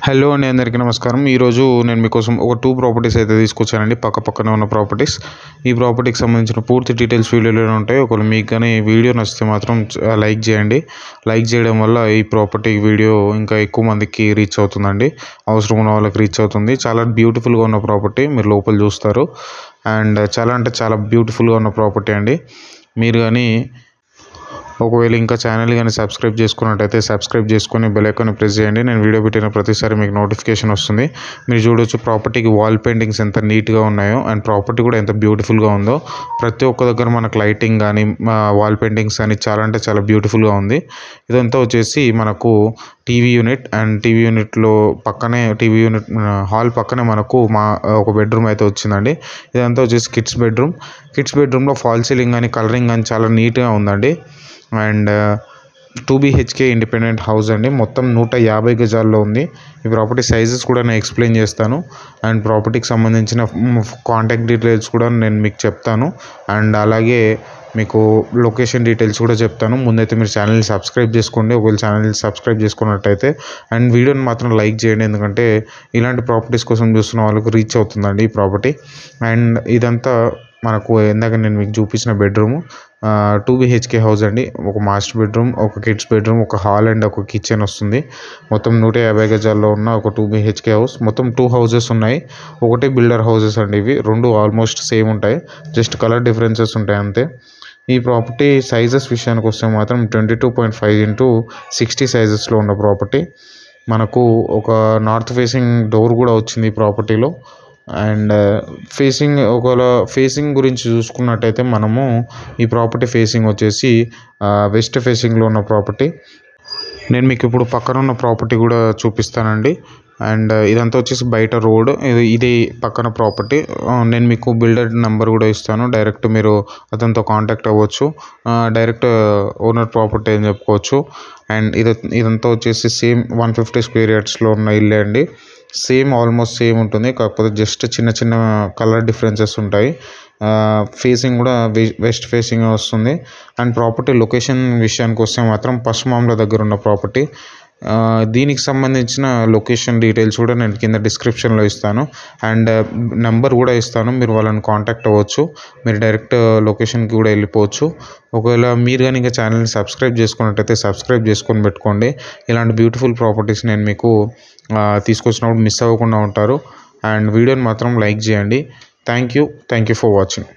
Hello అండి, అందరికీ నమస్కారం. ఈరోజు నేను మీకోసం ఒక 2 ప్రాపర్టీస్ అయితే తీసుకొచ్చానండి. పక్కనే ఉన్న ప్రాపర్టీస్. ఈ ప్రాపర్టీకి సంబంధించిన పూర్తి డీటెయిల్స్ వీడియోలోనే ఉంటాయి. ఒకవేళ మీకు కానీ వీడియో నచ్చితే మాత్రం లైక్ చేయండి. లైక్ చేయడం వల్ల ఈ ప్రాపర్టీ వీడియో ఇంకా ఎక్కువ మందికి రీచ్ అవుతుందండి. అవసరం ఉన్న వాళ్ళకి రీచ్ అవుతుంది. చాలా బ్యూటిఫుల్గా ఉన్న ప్రాపర్టీ, మీరు లోపల చూస్తారు. అండ్ చాలా బ్యూటిఫుల్గా ఉన్న ప్రాపర్టీ అండి. మీరు కానీ ఒకవేళ ఇంకా ఛానల్ కానీ సబ్స్క్రైబ్ చేసుకున్నట్టయితే సబ్స్క్రైబ్ చేసుకొని బెల్ ఐకాన్ ప్రెస్ చేయండి. నేను వీడియో పెట్టిన ప్రతిసారి మీకు నోటిఫికేషన్ వస్తుంది. మీరు చూడొచ్చు ప్రాపర్టీకి వాల్ పెయింటింగ్స్ ఎంత నీట్గా ఉన్నాయో అండ్ ప్రాపర్టీ కూడా ఎంత బ్యూటిఫుల్గా ఉందో. ప్రతి ఒక్క దగ్గర మనకు లైటింగ్ కానీ వాల్ పెయింటింగ్స్ కానీ చాలా బ్యూటిఫుల్గా ఉంది. ఇదంతా వచ్చేసి మనకు టీవీ యూనిట్ అండ్ టీవీ యూనిట్లో పక్కనే టీవీ యూనిట్ హాల్ పక్కనే మనకు ఒక బెడ్రూమ్ అయితే వచ్చిందండి. ఇదంతా వచ్చేసి కిడ్స్ బెడ్రూమ్లో ఫాల్ సీలింగ్ కానీ కలరింగ్ కానీ చాలా నీట్గా ఉందండి. అండ్ 2 BHK ఇండిపెండెంట్ హౌస్ అండి. మొత్తం 150 గజాల్లో ఉంది. ఈ ప్రాపర్టీ సైజెస్ కూడా నేను ఎక్స్ప్లెయిన్ చేస్తాను. అండ్ ప్రాపర్టీకి సంబంధించిన కాంటాక్ట్ డీటెయిల్స్ కూడా నేను మీకు చెప్తాను. అండ్ అలాగే మీకు లొకేషన్ డీటెయిల్స్ కూడా చెప్తాను. ముందైతే మీరు ఛానల్ని సబ్స్క్రైబ్ చేసుకోండి, ఒకవేళ ఛానల్ని సబ్స్క్రైబ్ చేసుకున్నట్టయితే. అండ్ వీడియోని మాత్రం లైక్ చేయండి, ఎందుకంటే ఇలాంటి ప్రాపర్టీస్ కోసం చూస్తున్న వాళ్ళకు రీచ్ అవుతుందండి ఈ ప్రాపర్టీ. అండ్ ఇదంతా మనకు ఇందాక నేను మీకు చూపించిన బెడ్రూము 2 BHK హౌస్ అండి. ఒక మాస్టర్ బెడ్రూమ్, ఒక కిడ్స్ బెడ్రూమ్, ఒక హాల్ అండ్ ఒక కిచెన్ వస్తుంది. మొత్తం 150 గజాల్లో ఉన్న ఒక 2 BHK హౌస్. మొత్తం 2 హౌసెస్ ఉన్నాయి. ఒకటి బిల్డర్ హౌసెస్ అండి. ఇవి 2 ఆల్మోస్ట్ సేమ్ ఉంటాయి, జస్ట్ కలర్ డిఫరెన్సెస్ ఉంటాయి అంతే. ఈ ప్రాపర్టీ సైజెస్ విషయానికి వస్తే మాత్రం 22.5 x 60 సైజెస్లో ఉన్న ప్రాపర్టీ. మనకు ఒక నార్త్ ఫేసింగ్ డోర్ కూడా వచ్చింది ఈ ప్రాపర్టీలో. అండ్ ఫేసింగ్ గురించి చూసుకున్నట్టయితే మనము ఈ ప్రాపర్టీ ఫేసింగ్ వచ్చేసి వెస్ట్ ఫేసింగ్లో ఉన్న ప్రాపర్టీ. నేను మీకు ఇప్పుడు పక్కన ఉన్న ప్రాపర్టీ కూడా చూపిస్తానండి. అండ్ ఇదంతా వచ్చేసి బయట రోడ్, ఇది పక్కన ప్రాపర్టీ. నేను మీకు బిల్డర్ నెంబర్ కూడా ఇస్తాను, డైరెక్ట్ మీరు అతనితో కాంటాక్ట్ అవ్వచ్చు. డైరెక్ట్ ఓనర్ ప్రాపర్టీ అని చెప్పుకోవచ్చు. అండ్ ఇదంతా వచ్చేసి సేమ్ 150 స్క్వేర్ యార్డ్స్లో ఉన్న ఇల్లే అండి. ఆల్మోస్ట్ సేమ్ ఉంటుంది, కాకపోతే జస్ట్ చిన్న కలర్ డిఫరెన్సెస్ ఉంటాయి. ఫేసింగ్ కూడా వెస్ట్ ఫేసింగ్ వస్తుంది. అండ్ ప్రాపర్టీ లొకేషన్ విషయానికి వస్తే మాత్రం పశ్చిమాంల దగ్గర ఉన్న ప్రాపర్టీ. దీనికి సంబంధించిన లొకేషన్ డీటెయిల్స్ కూడా నేను కింద డిస్క్రిప్షన్లో ఇస్తాను. అండ్ నెంబర్ కూడా ఇస్తాను, మీరు వాళ్ళని కాంటాక్ట్ అవ్వచ్చు. మీరు డైరెక్ట్ లొకేషన్కి కూడా వెళ్ళిపోవచ్చు. ఒకవేళ మీరు కానీ ఇంకా ఛానల్ని సబ్స్క్రైబ్ చేసుకున్నట్టయితే సబ్స్క్రైబ్ చేసుకొని పెట్టుకోండి. ఇలాంటి బ్యూటిఫుల్ ప్రాపర్టీస్ నేను మీకు తీసుకొచ్చినప్పుడు మిస్ అవ్వకుండా ఉంటారు. అండ్ వీడియోని మాత్రం లైక్ చేయండి. Thank you for watching.